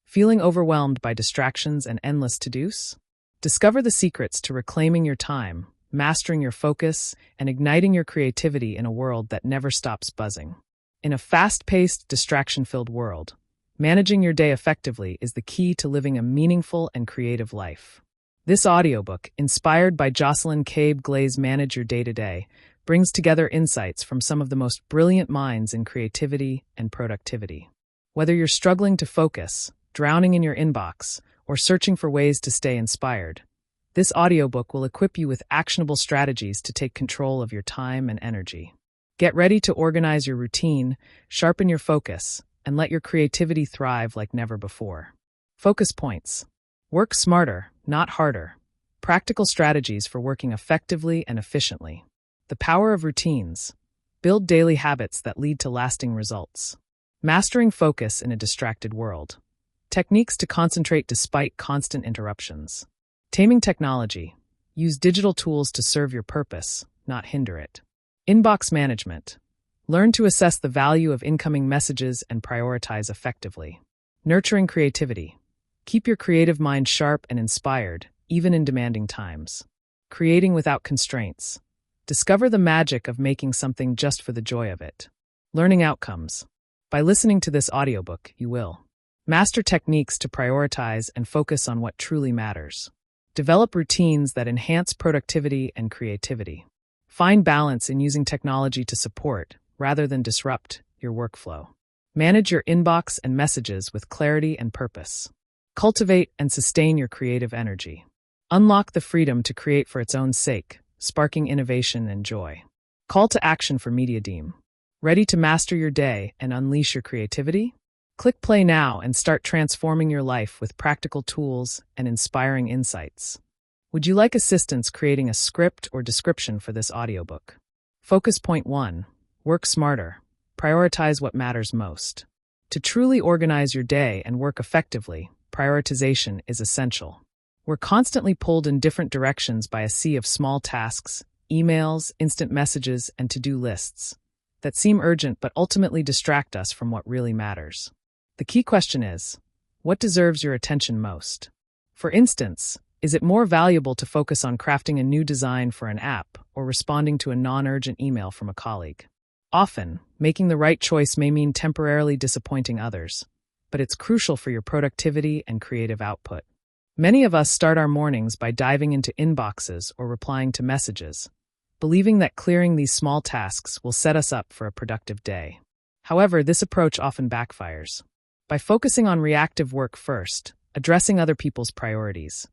Feeling overwhelmed by distractions and endless to-dos? Discover the secrets to reclaiming your time, mastering your focus, and igniting your creativity in a world that never stops buzzing. In a fast-paced, distraction-filled world, managing your day effectively is the key to living a meaningful and creative life. This audiobook, inspired by Jocelyn Cabe Glaz's Manage Your Day-to-Day, brings together insights from some of the most brilliant minds in creativity and productivity. Whether you're struggling to focus, drowning in your inbox, or searching for ways to stay inspired, this audiobook will equip you with actionable strategies to take control of your time and energy. Get ready to organize your routine, sharpen your focus, and let your creativity thrive like never before. Focus points. Work smarter, not harder. Practical strategies for working effectively and efficiently. The power of routines. Build daily habits that lead to lasting results. Mastering focus in a distracted world. Techniques to concentrate despite constant interruptions. Taming Technology. Use digital tools to serve your purpose, not hinder it. Inbox management. Learn to assess the value of incoming messages and prioritize effectively. Nurturing creativity. Keep your creative mind sharp and inspired, even in demanding times. Creating without constraints. Discover the magic of making something just for the joy of it. Learning outcomes. By listening to this audiobook, you will master techniques to prioritize and focus on what truly matters. Develop routines that enhance productivity and creativity. Find balance in using technology to support, rather than disrupt, your workflow. Manage your inbox and messages with clarity and purpose. Cultivate and sustain your creative energy. Unlock the freedom to create for its own sake, sparking innovation and joy. Call to action for Media Team. Ready to master your day and unleash your creativity? Click play now and start transforming your life with practical tools and inspiring insights. Would you like assistance creating a script or description for this audiobook? Focus point 1. Work smarter. Prioritize what matters most. To truly organize your day and work effectively, prioritization is essential. We're constantly pulled in different directions by a sea of small tasks, emails, instant messages, and to-do lists that seem urgent but ultimately distract us from what really matters. The key question is, what deserves your attention most? For instance, is it more valuable to focus on crafting a new design for an app or responding to a non-urgent email from a colleague? Often, making the right choice may mean temporarily disappointing others, but it's crucial for your productivity and creative output. Many of us start our mornings by diving into inboxes or replying to messages, believing that clearing these small tasks will set us up for a productive day. However, this approach often backfires. By focusing on reactive work first, addressing other people's priorities,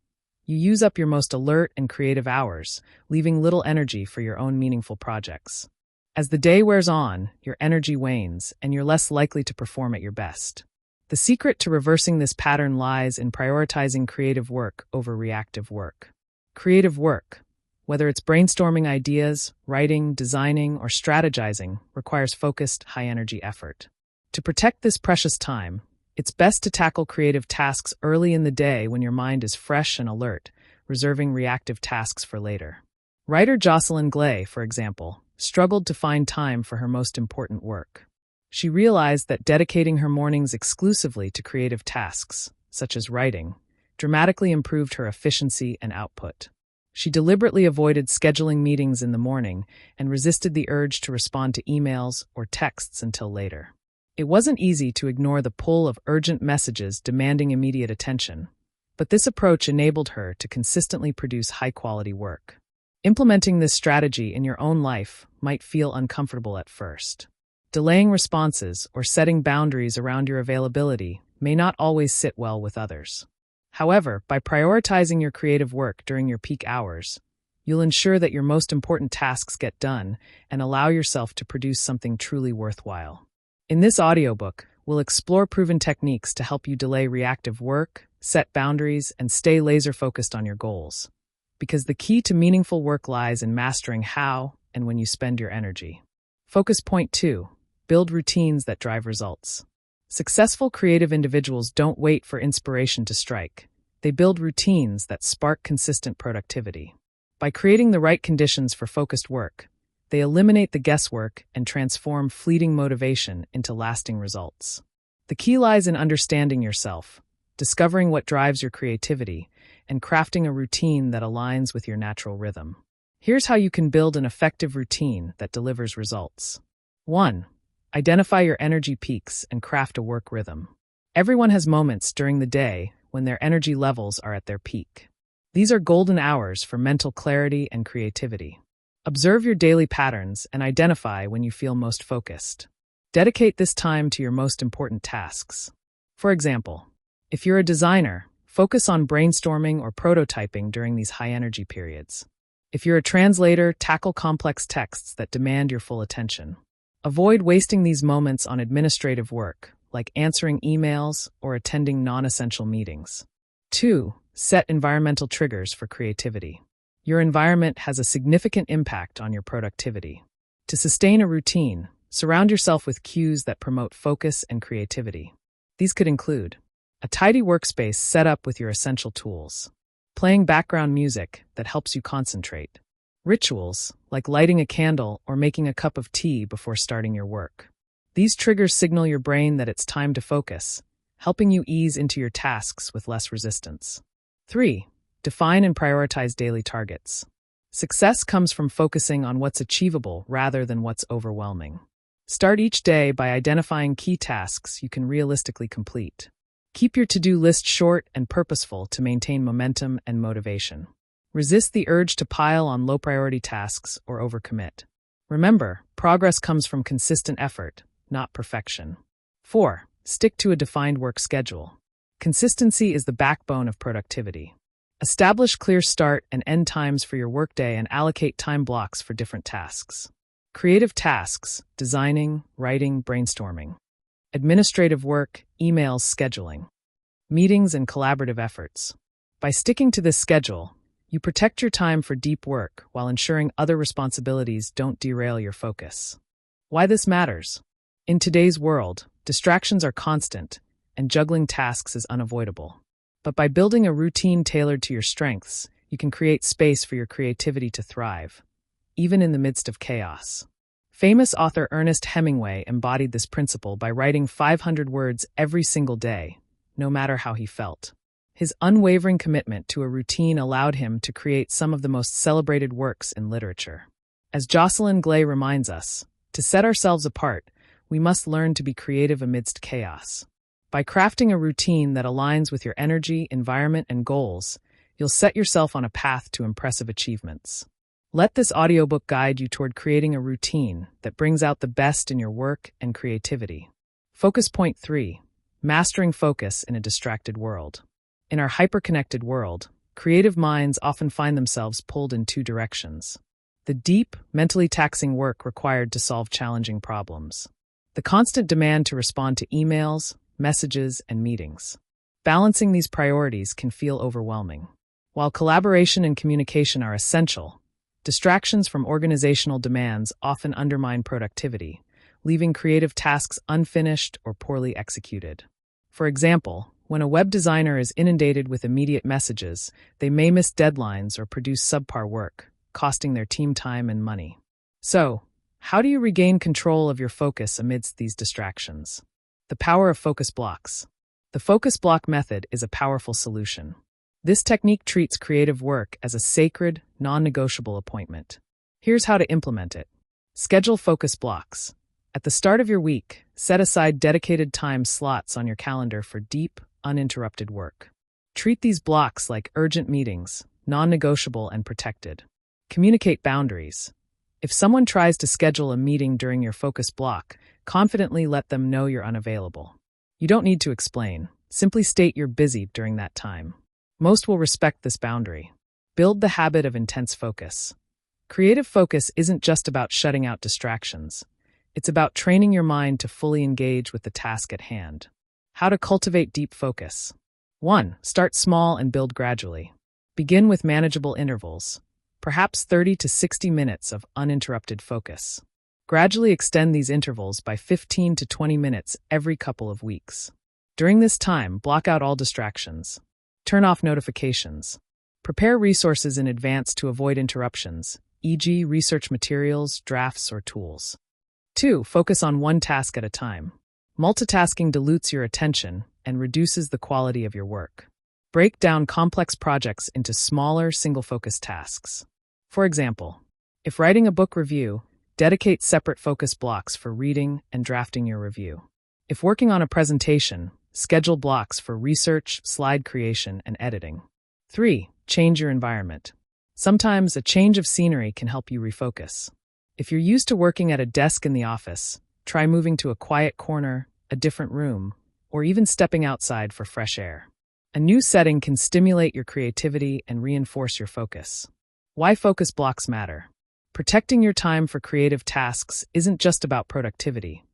you use up your most alert and creative hours, leaving little energy for your own meaningful projects. As the day wears on, your energy wanes, and you're less likely to perform at your best. The secret to reversing this pattern lies in prioritizing creative work over reactive work. Creative work, whether it's brainstorming ideas, writing, designing, or strategizing, requires focused, high-energy effort. To protect this precious time, it's best to tackle creative tasks early in the day when your mind is fresh and alert, reserving reactive tasks for later. Writer Jocelyn Cabe, for example, struggled to find time for her most important work. She realized that dedicating her mornings exclusively to creative tasks, such as writing, dramatically improved her efficiency and output. She deliberately avoided scheduling meetings in the morning and resisted the urge to respond to emails or texts until later. It wasn't easy to ignore the pull of urgent messages demanding immediate attention, but this approach enabled her to consistently produce high-quality work. Implementing this strategy in your own life might feel uncomfortable at first. Delaying responses or setting boundaries around your availability may not always sit well with others. However, by prioritizing your creative work during your peak hours, you'll ensure that your most important tasks get done and allow yourself to produce something truly worthwhile. In this audiobook, we'll explore proven techniques to help you delay reactive work, set boundaries, and stay laser-focused on your goals. Because the key to meaningful work lies in mastering how and when you spend your energy. Focus point 2. Build routines that drive results. Successful creative individuals don't wait for inspiration to strike. They build routines that spark consistent productivity. By creating the right conditions for focused work, they eliminate the guesswork and transform fleeting motivation into lasting results. The key lies in understanding yourself, discovering what drives your creativity, and crafting a routine that aligns with your natural rhythm. Here's how you can build an effective routine that delivers results. 1. Identify your energy peaks and craft a work rhythm. Everyone has moments during the day when their energy levels are at their peak. These are golden hours for mental clarity and creativity. Observe your daily patterns and identify when you feel most focused. Dedicate this time to your most important tasks. For example, if you're a designer, focus on brainstorming or prototyping during these high-energy periods. If you're a translator, tackle complex texts that demand your full attention. Avoid wasting these moments on administrative work, like answering emails or attending non-essential meetings. 2. Set environmental triggers for creativity. Your environment has a significant impact on your productivity. To sustain a routine, surround yourself with cues that promote focus and creativity. These could include a tidy workspace set up with your essential tools, playing background music that helps you concentrate, rituals like lighting a candle or making a cup of tea before starting your work. These triggers signal your brain that it's time to focus, helping you ease into your tasks with less resistance. 3. Define and prioritize daily targets. Success comes from focusing on what's achievable rather than what's overwhelming. Start each day by identifying key tasks you can realistically complete. Keep your to-do list short and purposeful to maintain momentum and motivation. Resist the urge to pile on low-priority tasks or overcommit. Remember, progress comes from consistent effort, not perfection. 4. Stick to a defined work schedule. Consistency is the backbone of productivity. Establish clear start and end times for your workday and allocate time blocks for different tasks. Creative tasks, designing, writing, brainstorming. Administrative work, emails, scheduling. Meetings and collaborative efforts. By sticking to this schedule, you protect your time for deep work while ensuring other responsibilities don't derail your focus. Why this matters? In today's world, distractions are constant, and juggling tasks is unavoidable. But by building a routine tailored to your strengths, you can create space for your creativity to thrive, even in the midst of chaos. Famous author Ernest Hemingway embodied this principle by writing 500 words every single day, no matter how he felt. His unwavering commitment to a routine allowed him to create some of the most celebrated works in literature. As Jocelyn Glay reminds us, to set ourselves apart, we must learn to be creative amidst chaos. By crafting a routine that aligns with your energy, environment, and goals, you'll set yourself on a path to impressive achievements. Let this audiobook guide you toward creating a routine that brings out the best in your work and creativity. Focus point 3. Mastering focus in a distracted world. In our hyper-connected world, creative minds often find themselves pulled in two directions. The deep, mentally taxing work required to solve challenging problems. The constant demand to respond to emails, messages, and meetings. Balancing these priorities can feel overwhelming. While collaboration and communication are essential, distractions from organizational demands often undermine productivity, leaving creative tasks unfinished or poorly executed. For example, when a web designer is inundated with immediate messages, they may miss deadlines or produce subpar work, costing their team time and money. So, how do you regain control of your focus amidst these distractions? The power of focus blocks. The focus block method is a powerful solution. This technique treats creative work as a sacred, non-negotiable appointment. Here's how to implement it. Schedule focus blocks. At the start of your week, set aside dedicated time slots on your calendar for deep, uninterrupted work. Treat these blocks like urgent meetings, non-negotiable and protected. Communicate boundaries. If someone tries to schedule a meeting during your focus block, confidently let them know you're unavailable. You don't need to explain. Simply state you're busy during that time. Most will respect this boundary. Build the habit of intense focus. Creative focus isn't just about shutting out distractions. It's about training your mind to fully engage with the task at hand. How to cultivate deep focus. 1. Start small and build gradually. Begin with manageable intervals, perhaps 30 to 60 minutes of uninterrupted focus. Gradually extend these intervals by 15 to 20 minutes every couple of weeks. During this time, block out all distractions. Turn off notifications. Prepare resources in advance to avoid interruptions, e.g., research materials, drafts, or tools. 2. Focus on one task at a time. Multitasking dilutes your attention and reduces the quality of your work. Break down complex projects into smaller, single-focus tasks. For example, if writing a book review, dedicate separate focus blocks for reading and drafting your review. If working on a presentation, schedule blocks for research, slide creation, and editing. 3. Change your environment. Sometimes a change of scenery can help you refocus. If you're used to working at a desk in the office, try moving to a quiet corner, a different room, or even stepping outside for fresh air. A new setting can stimulate your creativity and reinforce your focus. Why focus blocks matter. Protecting your time for creative tasks isn't just about productivity.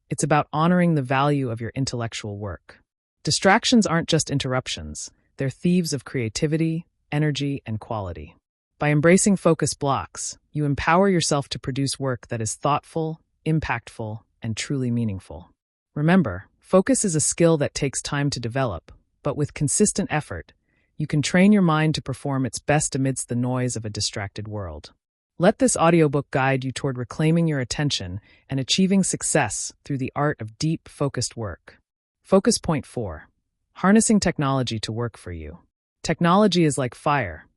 It's about honoring the value of your intellectual work. Distractions aren't just interruptions. They're thieves of creativity, energy, and quality. By embracing focus blocks, you empower yourself to produce work that is thoughtful, impactful, and truly meaningful. Remember, focus is a skill that takes time to develop, but with consistent effort, you can train your mind to perform its best amidst the noise of a distracted world. Let this audiobook guide you toward reclaiming your attention and achieving success through the art of deep, focused work. Focus point 4. Harnessing technology to work for you. Technology is like fire,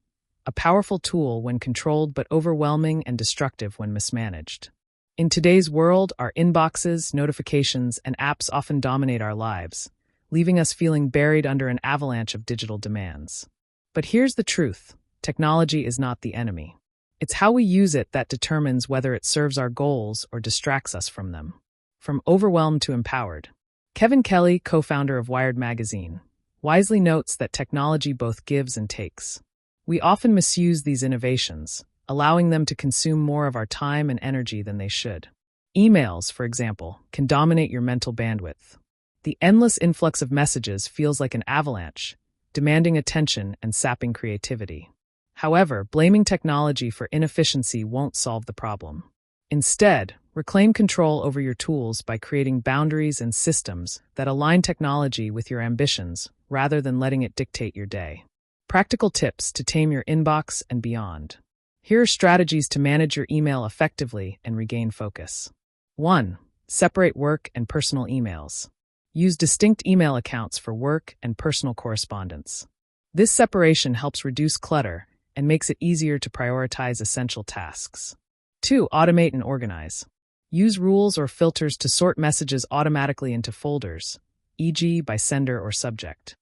a powerful tool when controlled but overwhelming and destructive when mismanaged. In today's world, our inboxes, notifications, and apps often dominate our lives, leaving us feeling buried under an avalanche of digital demands. But here's the truth: technology is not the enemy. It's how we use it that determines whether it serves our goals or distracts us from them. From overwhelmed to empowered. Kevin Kelly, co-founder of Wired magazine, wisely notes that technology both gives and takes. We often misuse these innovations, allowing them to consume more of our time and energy than they should. Emails, for example, can dominate your mental bandwidth. The endless influx of messages feels like an avalanche, demanding attention and sapping creativity. However, blaming technology for inefficiency won't solve the problem. Instead, reclaim control over your tools by creating boundaries and systems that align technology with your ambitions rather than letting it dictate your day. Practical tips to tame your inbox and beyond. Here are strategies to manage your email effectively and regain focus. 1. Separate work and personal emails. Use distinct email accounts for work and personal correspondence. This separation helps reduce clutter and makes it easier to prioritize essential tasks. 2. Automate and organize. Use rules or filters to sort messages automatically into folders, e.g. by sender or subject.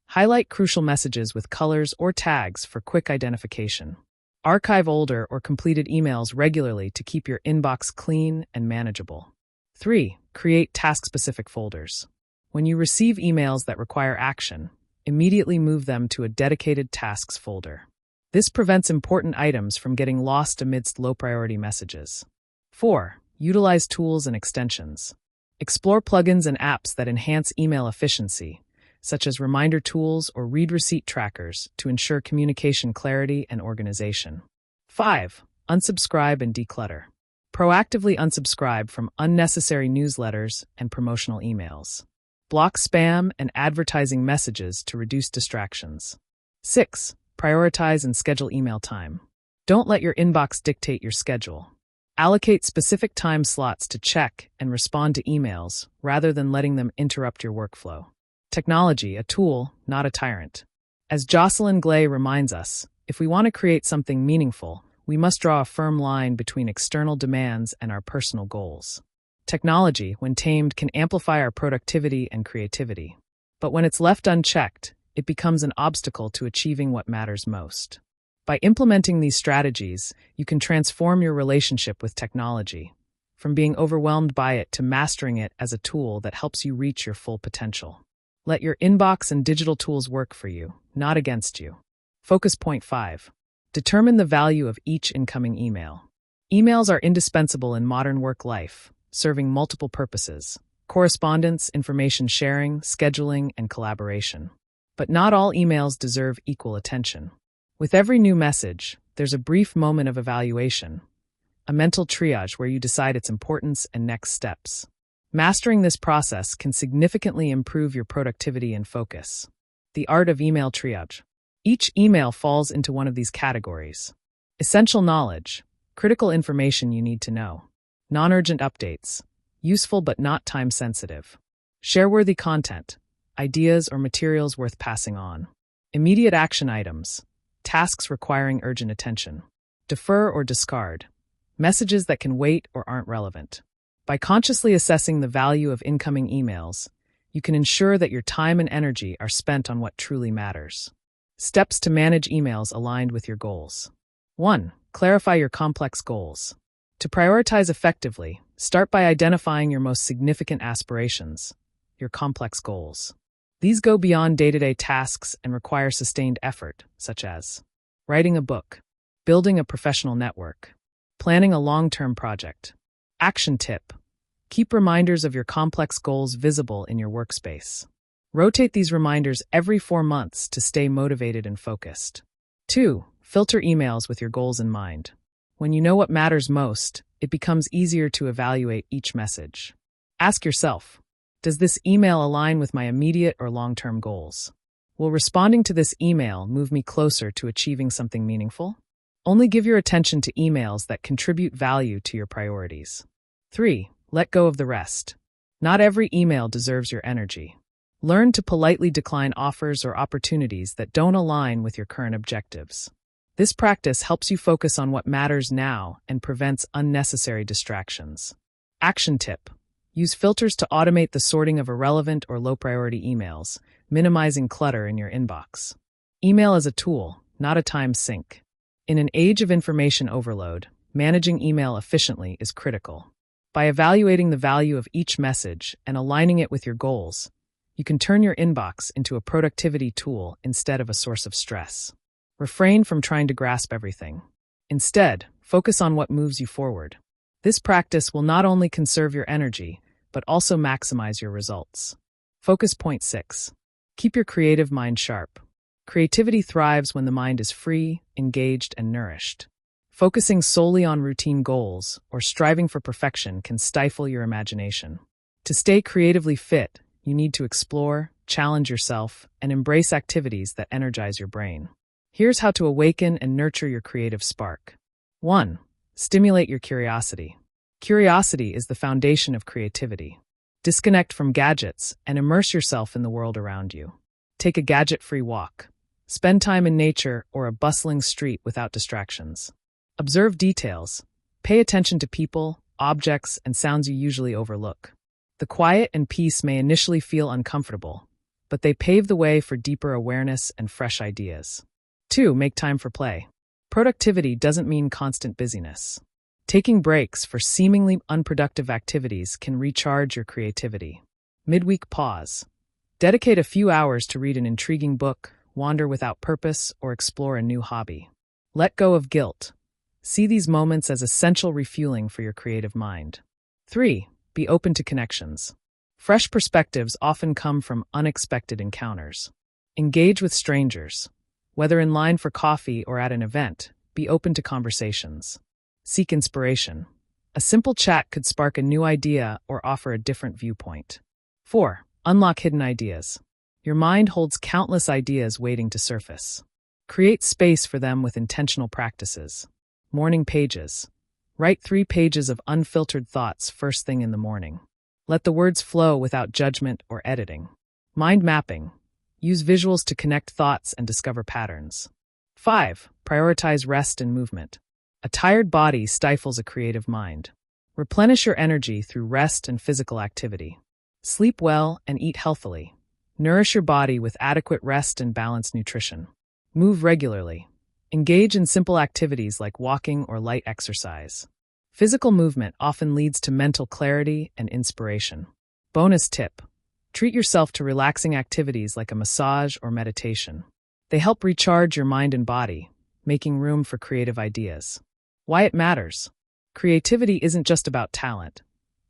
Highlight crucial messages with colors or tags for quick identification. Archive older or completed emails regularly to keep your inbox clean and manageable. 3. Create task-specific folders. When you receive emails that require action, immediately move them to a dedicated tasks folder. This prevents important items from getting lost amidst low-priority messages. 4. Utilize tools and extensions. Explore plugins and apps that enhance email efficiency, such as reminder tools or read receipt trackers, to ensure communication clarity and organization. 5. Unsubscribe and declutter. Proactively unsubscribe from unnecessary newsletters and promotional emails. Block spam and advertising messages to reduce distractions. 6. Prioritize and schedule email time. Don't let your inbox dictate your schedule. Allocate specific time slots to check and respond to emails rather than letting them interrupt your workflow. Technology, a tool, not a tyrant. As Jocelyn Glay reminds us, if we want to create something meaningful, we must draw a firm line between external demands and our personal goals. Technology, when tamed, can amplify our productivity and creativity. But when it's left unchecked, it becomes an obstacle to achieving what matters most. By implementing these strategies, you can transform your relationship with technology, from being overwhelmed by it to mastering it as a tool that helps you reach your full potential. Let your inbox and digital tools work for you, not against you. Focus point 5. Determine the value of each incoming email. Emails are indispensable in modern work life, serving multiple purposes: correspondence, information sharing, scheduling, and collaboration. But not all emails deserve equal attention. With every new message, there's a brief moment of evaluation, a mental triage where you decide its importance and next steps. Mastering this process can significantly improve your productivity and focus. The art of email triage. Each email falls into one of these categories: essential knowledge, critical information you need to know; non-urgent updates, useful but not time-sensitive; share-worthy content, ideas, or materials worth passing on. Immediate action items, tasks requiring urgent attention. Defer or discard, messages that can wait or aren't relevant. By consciously assessing the value of incoming emails, you can ensure that your time and energy are spent on what truly matters. Steps to manage emails aligned with your goals. 1. Clarify your complex goals. To prioritize effectively, start by identifying your most significant aspirations, your complex goals. These go beyond day-to-day tasks and require sustained effort, such as writing a book, building a professional network, planning a long-term project. Action tip: keep reminders of your complex goals visible in your workspace. Rotate these reminders every 4 months to stay motivated and focused. 2. Filter emails with your goals in mind. When you know what matters most, it becomes easier to evaluate each message. Ask yourself, does this email align with my immediate or long-term goals? Will responding to this email move me closer to achieving something meaningful? Only give your attention to emails that contribute value to your priorities. 3. Let go of the rest. Not every email deserves your energy. Learn to politely decline offers or opportunities that don't align with your current objectives. This practice helps you focus on what matters now and prevents unnecessary distractions. Action tip: use filters to automate the sorting of irrelevant or low-priority emails, minimizing clutter in your inbox. Email is a tool, not a time sink. In an age of information overload, managing email efficiently is critical. By evaluating the value of each message and aligning it with your goals, you can turn your inbox into a productivity tool instead of a source of stress. Refrain from trying to grasp everything. Instead, focus on what moves you forward. This practice will not only conserve your energy, but also maximize your results. Focus point 6. Keep your creative mind sharp. Creativity thrives when the mind is free, engaged, and nourished. Focusing solely on routine goals or striving for perfection can stifle your imagination. To stay creatively fit, you need to explore, challenge yourself, and embrace activities that energize your brain. Here's how to awaken and nurture your creative spark. 1. Stimulate your curiosity. Curiosity is the foundation of creativity. Disconnect from gadgets and immerse yourself in the world around you. Take a gadget-free walk. Spend time in nature or a bustling street without distractions. Observe details. Pay attention to people, objects, and sounds you usually overlook. The quiet and peace may initially feel uncomfortable, but they pave the way for deeper awareness and fresh ideas. 2. Make time for play. Productivity doesn't mean constant busyness. Taking breaks for seemingly unproductive activities can recharge your creativity. Midweek pause. Dedicate a few hours to read an intriguing book, wander without purpose, or explore a new hobby. Let go of guilt. See these moments as essential refueling for your creative mind. 3. Be open to connections. Fresh perspectives often come from unexpected encounters. Engage with strangers. Whether in line for coffee or at an event, be open to conversations. Seek inspiration. A simple chat could spark a new idea or offer a different viewpoint. 4. Unlock hidden ideas. Your mind holds countless ideas waiting to surface. Create space for them with intentional practices. Morning pages. Write 3 pages of unfiltered thoughts first thing in the morning. Let the words flow without judgment or editing. Mind mapping. Use visuals to connect thoughts and discover patterns. 5. Prioritize rest and movement. A tired body stifles a creative mind. Replenish your energy through rest and physical activity. Sleep well and eat healthily. Nourish your body with adequate rest and balanced nutrition. Move regularly. Engage in simple activities like walking or light exercise. Physical movement often leads to mental clarity and inspiration. Bonus tip: treat yourself to relaxing activities like a massage or meditation. They help recharge your mind and body, making room for creative ideas. Why it matters. Creativity isn't just about talent.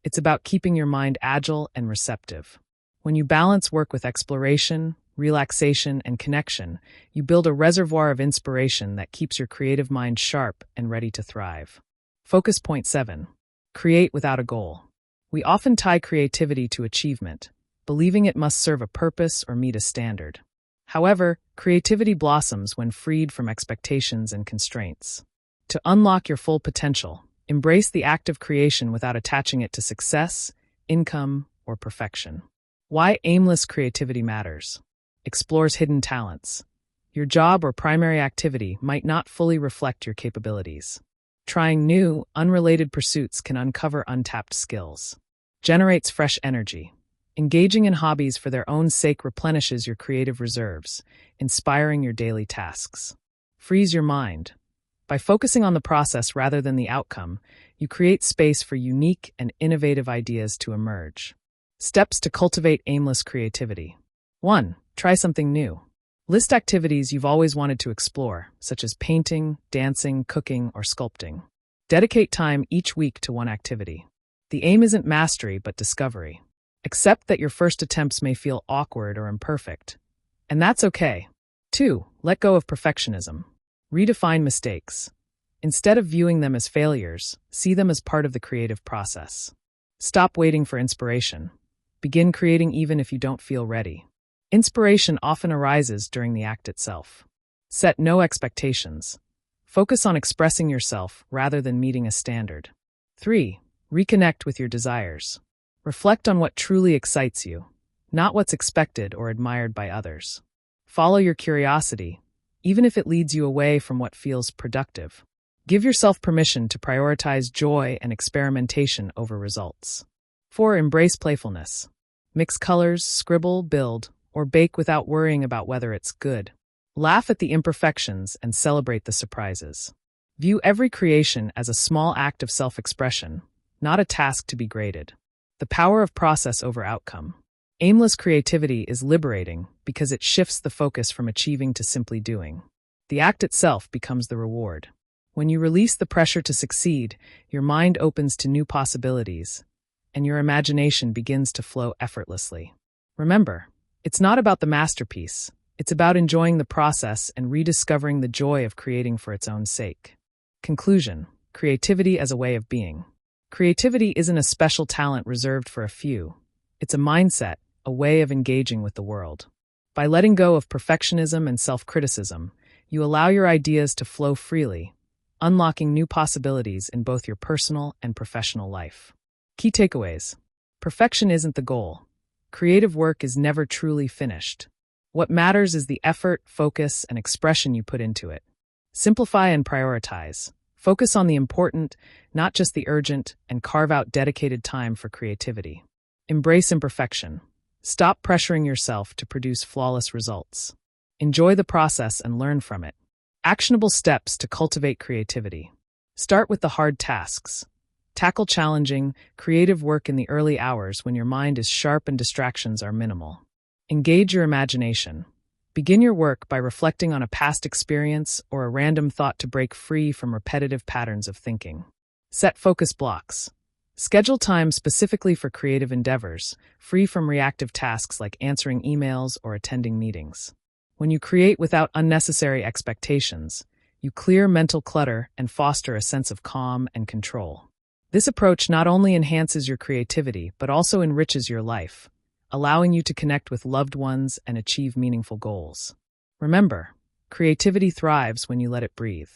It's about keeping your mind agile and receptive. When you balance work with exploration, relaxation, and connection, you build a reservoir of inspiration that keeps your creative mind sharp and ready to thrive. Focus point 7. Create without a goal. We often tie creativity to achievement, believing it must serve a purpose or meet a standard. However, creativity blossoms when freed from expectations and constraints. To unlock your full potential, embrace the act of creation without attaching it to success, income, or perfection. Why aimless creativity matters. Explores hidden talents. Your job or primary activity might not fully reflect your capabilities. Trying new, unrelated pursuits can uncover untapped skills. Generates fresh energy. Engaging in hobbies for their own sake replenishes your creative reserves, inspiring your daily tasks. Frees your mind. By focusing on the process rather than the outcome, you create space for unique and innovative ideas to emerge. Steps to cultivate aimless creativity. 1. Try something new. List activities you've always wanted to explore, such as painting, dancing, cooking, or sculpting. Dedicate time each week to one activity. The aim isn't mastery, but discovery. Accept that your first attempts may feel awkward or imperfect, and that's okay. 2. Let go of perfectionism. Redefine mistakes. Instead of viewing them as failures, see them as part of the creative process. Stop waiting for inspiration. Begin creating even if you don't feel ready. Inspiration often arises during the act itself. Set no expectations. Focus on expressing yourself rather than meeting a standard. 3. Reconnect with your desires. Reflect on what truly excites you, not what's expected or admired by others. Follow your curiosity, even if it leads you away from what feels productive. Give yourself permission to prioritize joy and experimentation over results. 4. Embrace playfulness. Mix colors, scribble, build, or bake without worrying about whether it's good. Laugh at the imperfections and celebrate the surprises. View every creation as a small act of self-expression, not a task to be graded. The power of process over outcome. Aimless creativity is liberating because it shifts the focus from achieving to simply doing. The act itself becomes the reward. When you release the pressure to succeed, your mind opens to new possibilities, and your imagination begins to flow effortlessly. Remember, it's not about the masterpiece. It's about enjoying the process and rediscovering the joy of creating for its own sake. Conclusion: creativity as a way of being. Creativity isn't a special talent reserved for a few. It's a mindset, a way of engaging with the world. By letting go of perfectionism and self-criticism, you allow your ideas to flow freely, unlocking new possibilities in both your personal and professional life. Key takeaways. Perfection isn't the goal. Creative work is never truly finished. What matters is the effort, focus, and expression you put into it. Simplify and prioritize. Focus on the important, not just the urgent, and carve out dedicated time for creativity. Embrace imperfection. Stop pressuring yourself to produce flawless results. Enjoy the process and learn from it. Actionable steps to cultivate creativity. Start with the hard tasks. Tackle challenging, creative work in the early hours when your mind is sharp and distractions are minimal. Engage your imagination. Begin your work by reflecting on a past experience or a random thought to break free from repetitive patterns of thinking. Set focus blocks. Schedule time specifically for creative endeavors, free from reactive tasks like answering emails or attending meetings. When you create without unnecessary expectations, you clear mental clutter and foster a sense of calm and control. This approach not only enhances your creativity but also enriches your life, allowing you to connect with loved ones and achieve meaningful goals. Remember, creativity thrives when you let it breathe.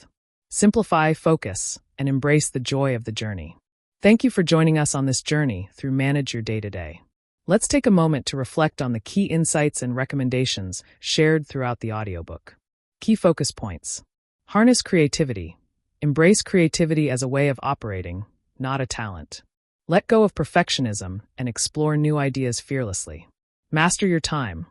Simplify, focus, and embrace the joy of the journey. Thank you for joining us on this journey through Manage Your Day-to-Day. Let's take a moment to reflect on the key insights and recommendations shared throughout the audiobook. Key focus points. Harness creativity. Embrace creativity as a way of operating, not a talent. Let go of perfectionism and explore new ideas fearlessly. Master your time.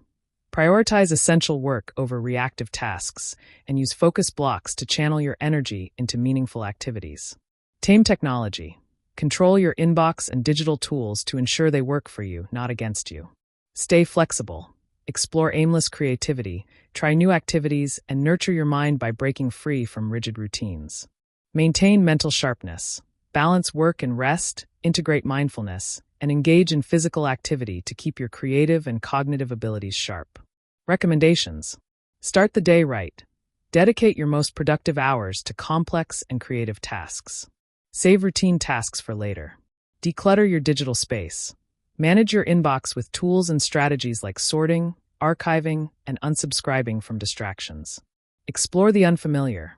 Prioritize essential work over reactive tasks and use focus blocks to channel your energy into meaningful activities. Tame Technology. Control your inbox and digital tools to ensure they work for you, not against you. Stay flexible. Explore aimless creativity, try new activities, and nurture your mind by breaking free from rigid routines. Maintain mental sharpness. Balance work and rest, integrate mindfulness, and engage in physical activity to keep your creative and cognitive abilities sharp. Recommendations. Start the day right. Dedicate your most productive hours to complex and creative tasks. Save routine tasks for later. Declutter your digital space. Manage your inbox with tools and strategies like sorting, archiving, and unsubscribing from distractions. Explore the unfamiliar.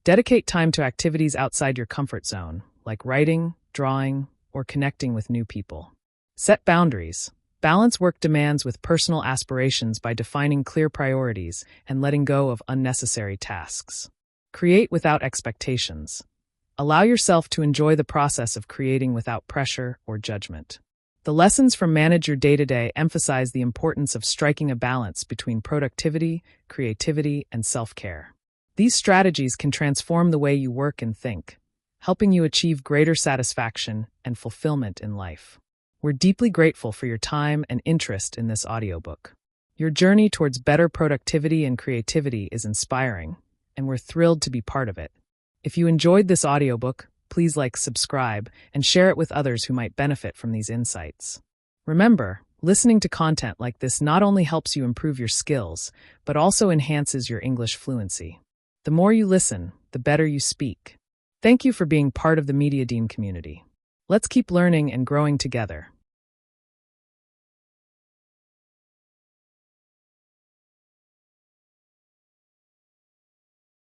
Dedicate time to activities outside your comfort zone, like writing, drawing, or connecting with new people. Set boundaries. Balance work demands with personal aspirations by defining clear priorities and letting go of unnecessary tasks. Create without expectations. Allow yourself to enjoy the process of creating without pressure or judgment. The lessons from Manage Your Day-to-Day emphasize the importance of striking a balance between productivity, creativity, and self-care. These strategies can transform the way you work and think, helping you achieve greater satisfaction and fulfillment in life. We're deeply grateful for your time and interest in this audiobook. Your journey towards better productivity and creativity is inspiring, and we're thrilled to be part of it. If you enjoyed this audiobook, please subscribe, and share it with others who might benefit from these insights. Remember, listening to content like this not only helps you improve your skills, but also enhances your English fluency. The more you listen, the better you speak. Thank you for being part of the Media Dean community. Let's keep learning and growing together.